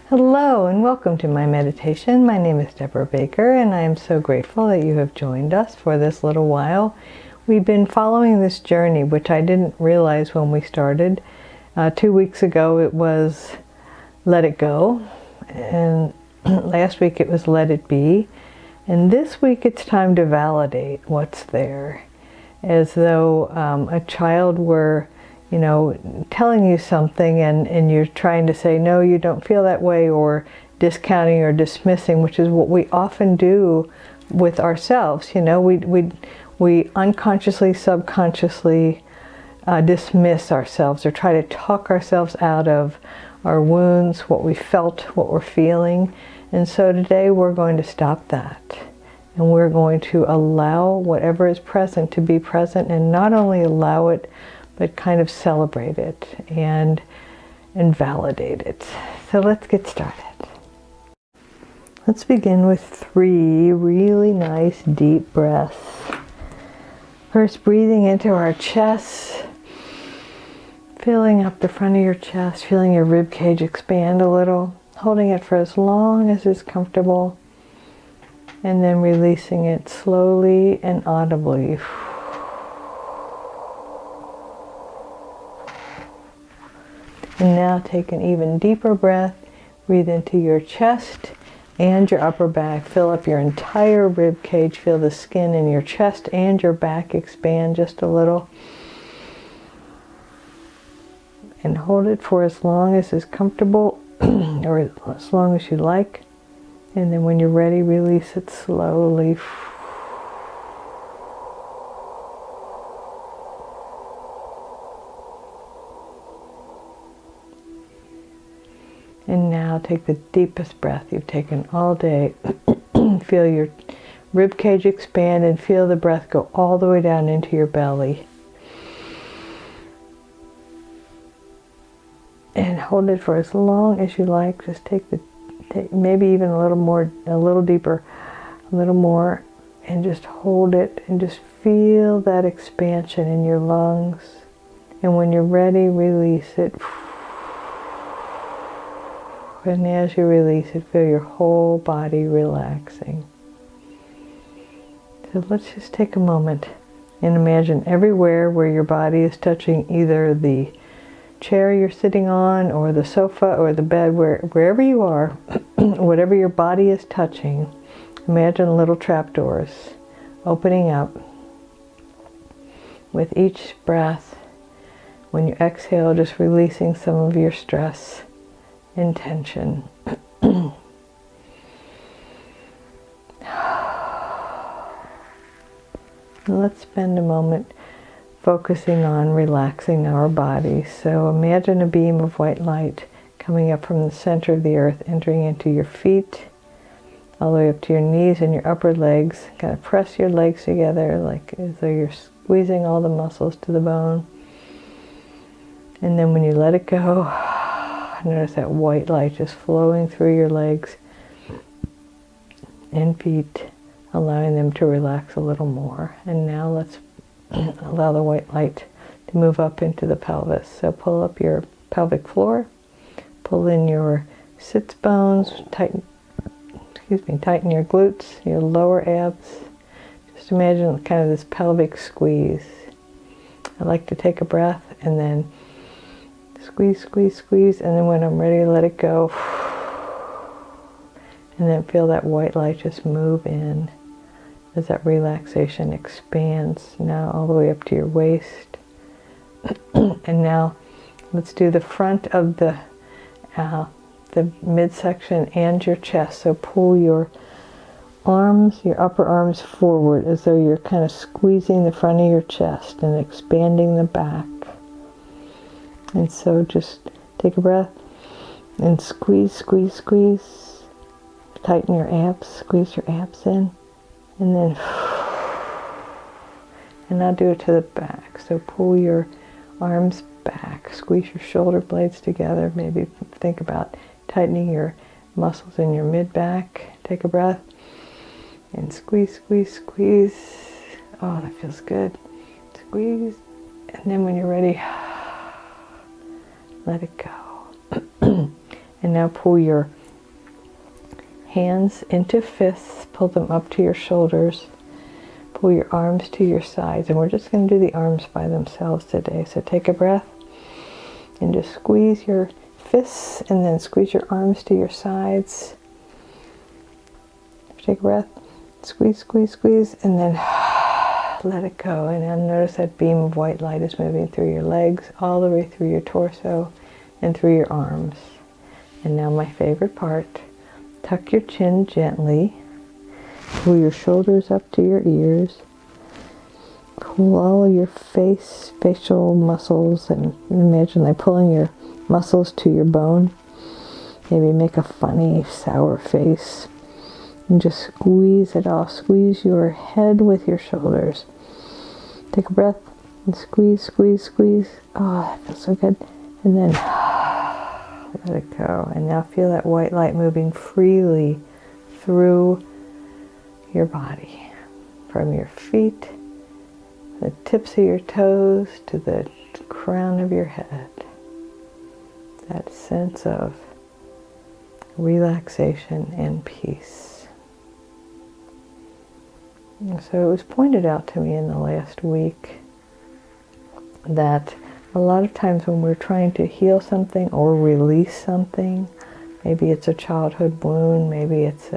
Hello and welcome to my meditation. My name is Deborah Baker and I am so grateful that you have joined us for this little while. We've been following this journey, which I didn't realize when we started. 2 weeks ago it was Let It Go, and last week it was Let It Be, and this week it's time to validate what's there, as though a child were telling you something and you're trying to say, no, you don't feel that way, or discounting or dismissing, which is what we often do with ourselves. We unconsciously, subconsciously dismiss ourselves or try to talk ourselves out of our wounds, what we felt, what we're feeling. And so today we're going to stop that. And we're going to allow whatever is present to be present, and not only allow it, but kind of celebrate it and validate it. So let's get started. Let's begin with 3 really nice deep breaths. First, breathing into our chest, filling up the front of your chest, feeling your rib cage expand a little, holding it for as long as is comfortable, and then releasing it slowly and audibly. And now take an even deeper breath. Breathe into your chest and your upper back. Fill up your entire rib cage. Feel the skin in your chest and your back expand just a little. And hold it for as long as is comfortable or as long as you like. And then when you're ready, release it slowly. And now take the deepest breath you've taken all day. Feel your rib cage expand and feel the breath go all the way down into your belly. And hold it for as long as you like. Just take maybe even a little deeper, a little more, and just hold it and just feel that expansion in your lungs. And when you're ready, release it. And as you release it, feel your whole body relaxing. So let's just take a moment and imagine everywhere where your body is touching either the chair you're sitting on or the sofa or the bed, wherever you are, whatever your body is touching, imagine little trapdoors opening up with each breath. When you exhale, just releasing some of your stress and tension. Let's spend a moment focusing on relaxing our body. So imagine a beam of white light coming up from the center of the earth, entering into your feet, all the way up to your knees and your upper legs. Kind of press your legs together like as though you're squeezing all the muscles to the bone. And then when you let it go, notice that white light just flowing through your legs and feet, allowing them to relax a little more. And now let's allow the white light to move up into the pelvis. So pull up your pelvic floor, pull in your sits bones, tighten your glutes, your lower abs. Just imagine kind of this pelvic squeeze. I like to take a breath and then squeeze, squeeze, squeeze, and then when I'm ready, let it go. And then feel that white light just move in as that relaxation expands now all the way up to your waist. And now let's do the front of the midsection and your chest. So pull your arms, your upper arms forward as though you're kind of squeezing the front of your chest and expanding the back. And so just take a breath and squeeze, squeeze, squeeze. Tighten your abs, squeeze your abs in. And then, and now do it to the back. So pull your arms back, squeeze your shoulder blades together. Maybe think about tightening your muscles in your mid-back. Take a breath and squeeze, squeeze, squeeze. Oh, that feels good. Squeeze. And then when you're ready, let it go. And now pull your hands into fists, pull them up to your shoulders, pull your arms to your sides, and we're just going to do the arms by themselves today. So take a breath and just squeeze your fists and then squeeze your arms to your sides. Take a breath, squeeze, squeeze, squeeze, and then let it go. And now notice that beam of white light is moving through your legs, all the way through your torso and through your arms. And now my favorite part, tuck your chin gently, pull your shoulders up to your ears, pull all your facial muscles, and imagine like pulling your muscles to your bone. Maybe make a funny sour face and just squeeze it off. Squeeze your head with your shoulders. Take a breath and squeeze, squeeze, squeeze. Oh, that feels so good. And then let it go. And now feel that white light moving freely through your body, from your feet, the tips of your toes to the crown of your head. That sense of relaxation and peace. And so it was pointed out to me in the last week that a lot of times when we're trying to heal something or release something, maybe it's a childhood wound, maybe it's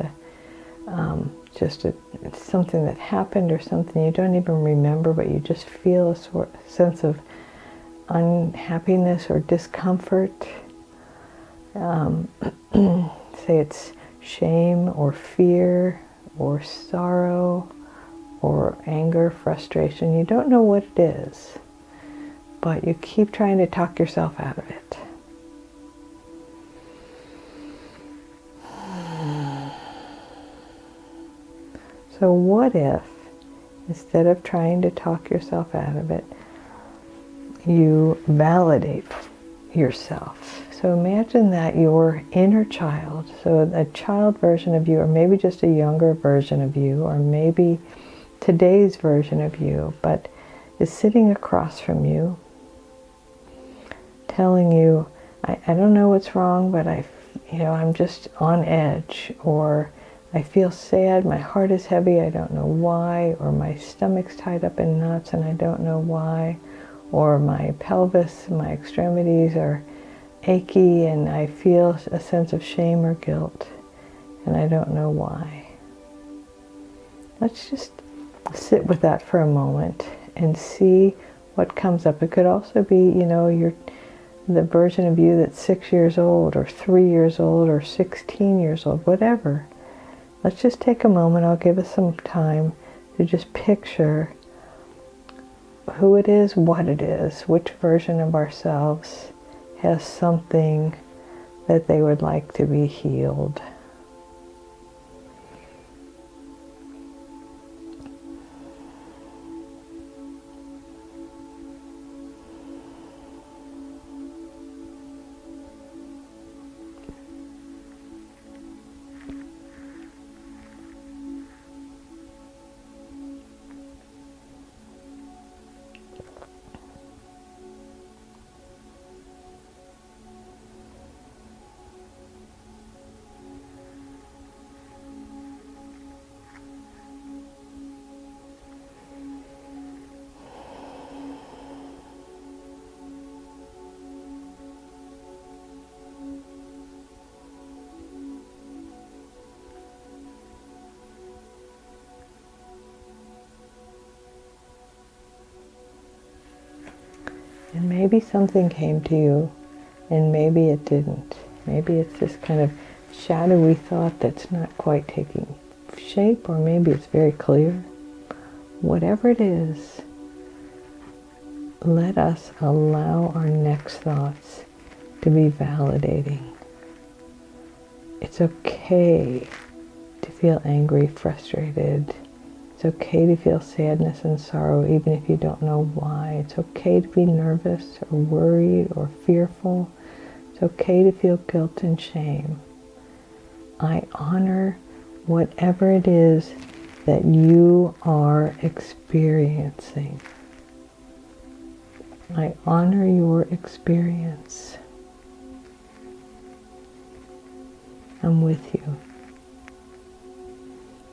it's something that happened or something you don't even remember, but you just feel a sense of unhappiness or discomfort. Say it's shame or fear or sorrow or anger, frustration. You don't know what it is, but you keep trying to talk yourself out of it. So what if, instead of trying to talk yourself out of it, you validate yourself? So imagine that your inner child, so a child version of you, or maybe just a younger version of you, or maybe today's version of you, but is sitting across from you, telling you, I don't know what's wrong, but I'm just on edge, or I feel sad, my heart is heavy, I don't know why, or my stomach's tied up in knots and I don't know why, or my pelvis, my extremities are achy and I feel a sense of shame or guilt and I don't know why. Let's just sit with that for a moment and see what comes up. It could also be, the version of you that's 6 years old or 3 years old or 16 years old, whatever. Let's just take a moment. I'll give us some time to just picture who it is, what it is, which version of ourselves has something that they would like to be healed. And maybe something came to you and maybe it didn't. Maybe it's this kind of shadowy thought that's not quite taking shape, or maybe it's very clear. Whatever it is, let us allow our next thoughts to be validating. It's okay to feel angry, frustrated. It's okay to feel sadness and sorrow even if you don't know why. It's okay to be nervous or worried or fearful. It's okay to feel guilt and shame. I honor whatever it is that you are experiencing. I honor your experience. I'm with you.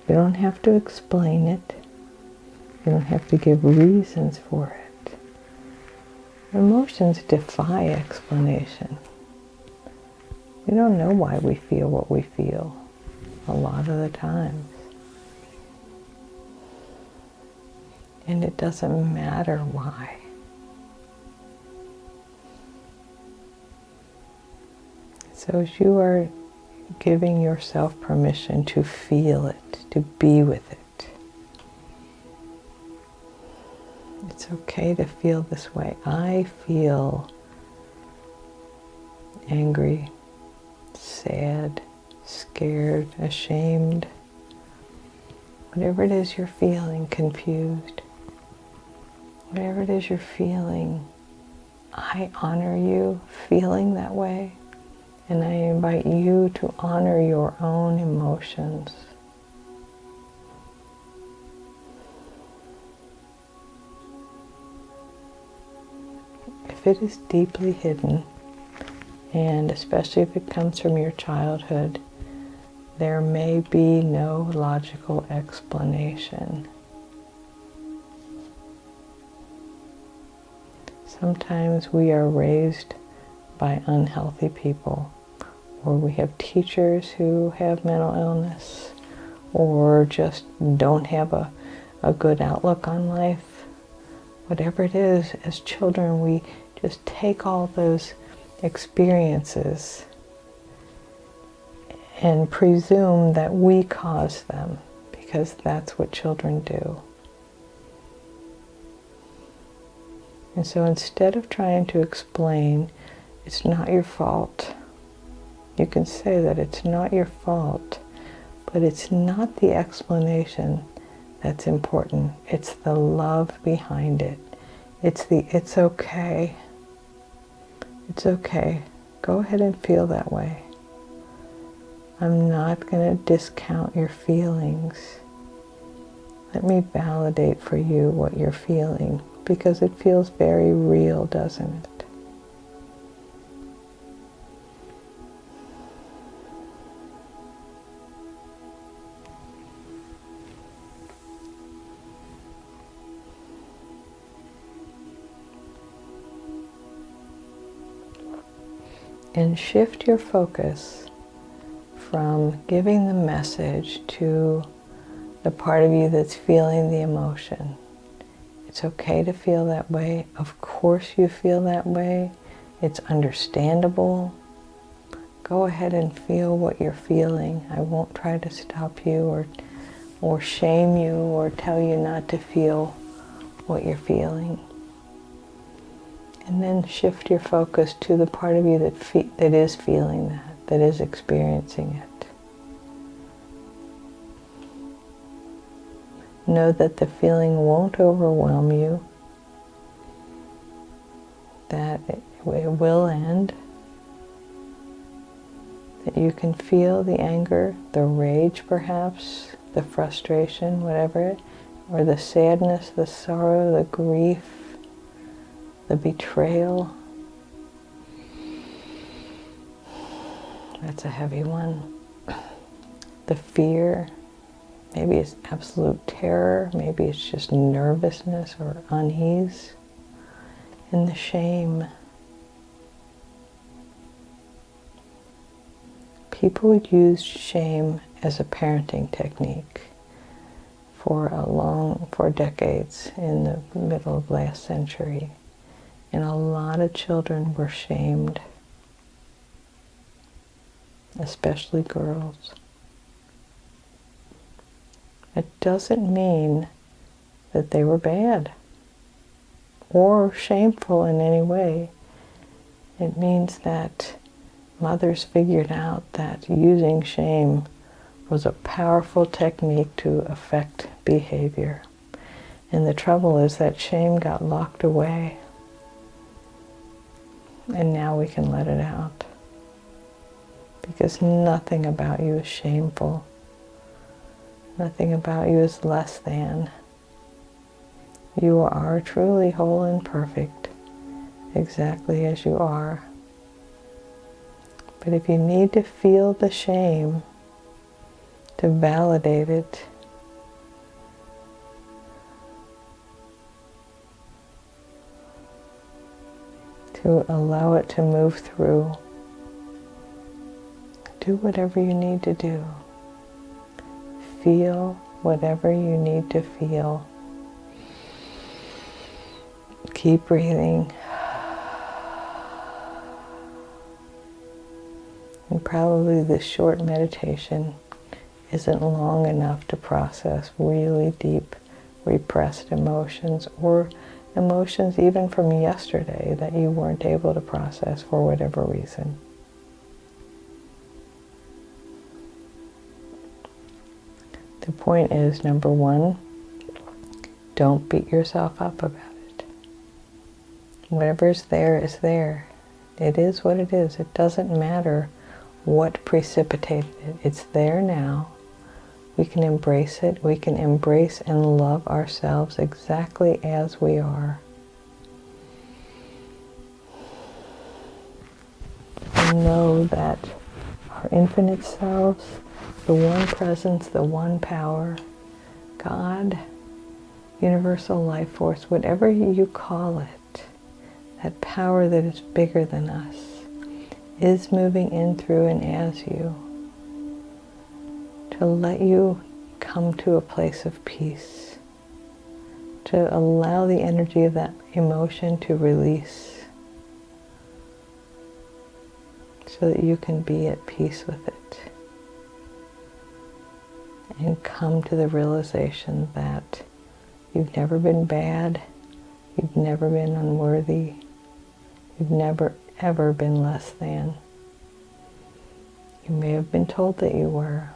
You don't have to explain it. You don't have to give reasons for it. Emotions defy explanation. We don't know why we feel what we feel a lot of the times. And it doesn't matter why. So as you are giving yourself permission to feel it, to be with it, it's okay to feel this way. I feel angry, sad, scared, ashamed, whatever it is you're feeling, confused, whatever it is you're feeling, I honor you feeling that way, and I invite you to honor your own emotions. If it is deeply hidden, and especially if it comes from your childhood, there may be no logical explanation. Sometimes we are raised by unhealthy people, or we have teachers who have mental illness, or just don't have a good outlook on life. Whatever it is, as children, we just take all those experiences and presume that we caused them, because that's what children do. And so instead of trying to explain, it's not your fault. You can say that it's not your fault, but it's not the explanation that's important. It's the love behind it. It's okay. It's okay. Go ahead and feel that way. I'm not going to discount your feelings. Let me validate for you what you're feeling, because it feels very real, doesn't it? And shift your focus from giving the message to the part of you that's feeling the emotion. It's okay to feel that way. Of course you feel that way. It's understandable. Go ahead and feel what you're feeling. I won't try to stop you or shame you or tell you not to feel what you're feeling. And then shift your focus to the part of you that is feeling that is experiencing it. Know that the feeling won't overwhelm you, that it will end, that you can feel the anger, the rage perhaps, the frustration, whatever, or the sadness, the sorrow, the grief, the betrayal. That's a heavy one. The fear. Maybe it's absolute terror. Maybe it's just nervousness or unease. And the shame. People used shame as a parenting technique for decades in the middle of last century. And a lot of children were shamed, especially girls. It doesn't mean that they were bad or shameful in any way. It means that mothers figured out that using shame was a powerful technique to affect behavior. And the trouble is that shame got locked away. And now we can let it out. Because nothing about you is shameful. Nothing about you is less than. You are truly whole and perfect, exactly as you are. But if you need to feel the shame to validate it, to allow it to move through. Do whatever you need to do. Feel whatever you need to feel. Keep breathing. And probably this short meditation isn't long enough to process really deep repressed emotions, or emotions even from yesterday that you weren't able to process for whatever reason. The point is, number one, don't beat yourself up about it. Whatever's there is there. It is what it is. It doesn't matter what precipitated it. It's there now. We can embrace it. We can embrace and love ourselves exactly as we are. And know that our infinite selves, the one presence, the one power, God, universal life force, whatever you call it, that power that is bigger than us, is moving in, through, and as you, to let you come to a place of peace, to allow the energy of that emotion to release, so that you can be at peace with it and come to the realization that you've never been bad, you've never been unworthy, you've never ever been less than. You may have been told that you were,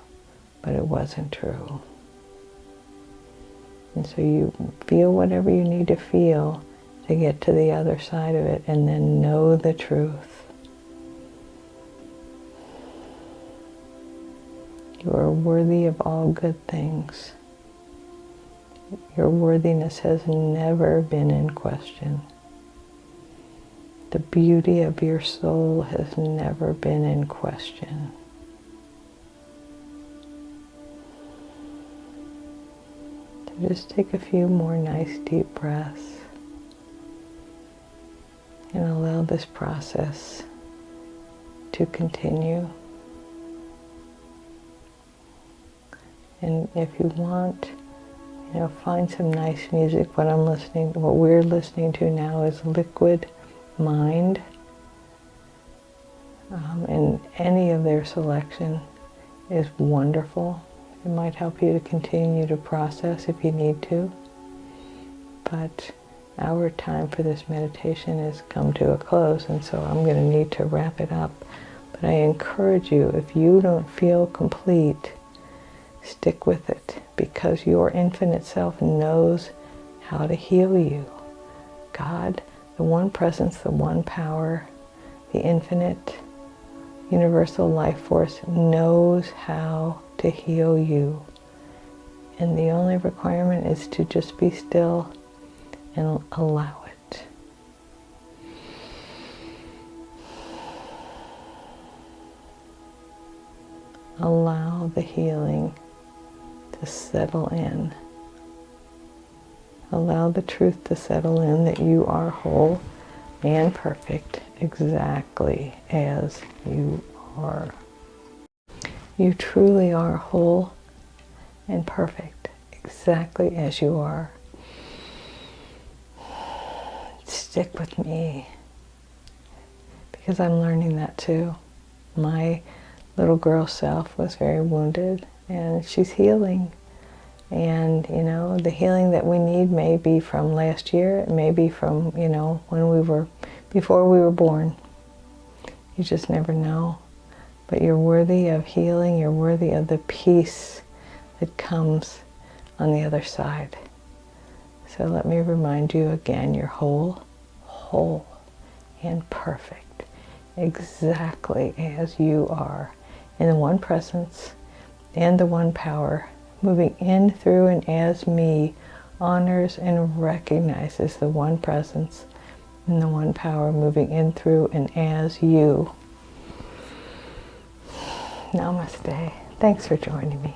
but it wasn't true. And so you feel whatever you need to feel to get to the other side of it, and then know the truth. You are worthy of all good things. Your worthiness has never been in question. The beauty of your soul has never been in question. So just take a few more nice deep breaths and allow this process to continue. And if you want, find some nice music. What we're listening to now is Liquid Mind, and any of their selection is wonderful. It might help you to continue to process if you need to. But our time for this meditation has come to a close, and so I'm going to need to wrap it up. But I encourage you, if you don't feel complete, stick with it, because your infinite self knows how to heal you. God, the one presence, the one power, the infinite universal life force knows how to heal you. And the only requirement is to just be still and allow it. Allow the healing to settle in. Allow the truth to settle in that you are whole and perfect exactly as you are. You truly are whole and perfect exactly as you are. Stick with me, because I'm learning that too. My little girl self was very wounded, and she's healing. And, the healing that we need may be from last year. It may be from, before we were born. You just never know. But you're worthy of healing. You're worthy of the peace that comes on the other side. So let me remind you again, you're whole and perfect, exactly as you are, in the one presence and the one power, moving in, through, and as me, honors and recognizes the one presence and the one power, moving in, through, and as you. Namaste. Thanks for joining me.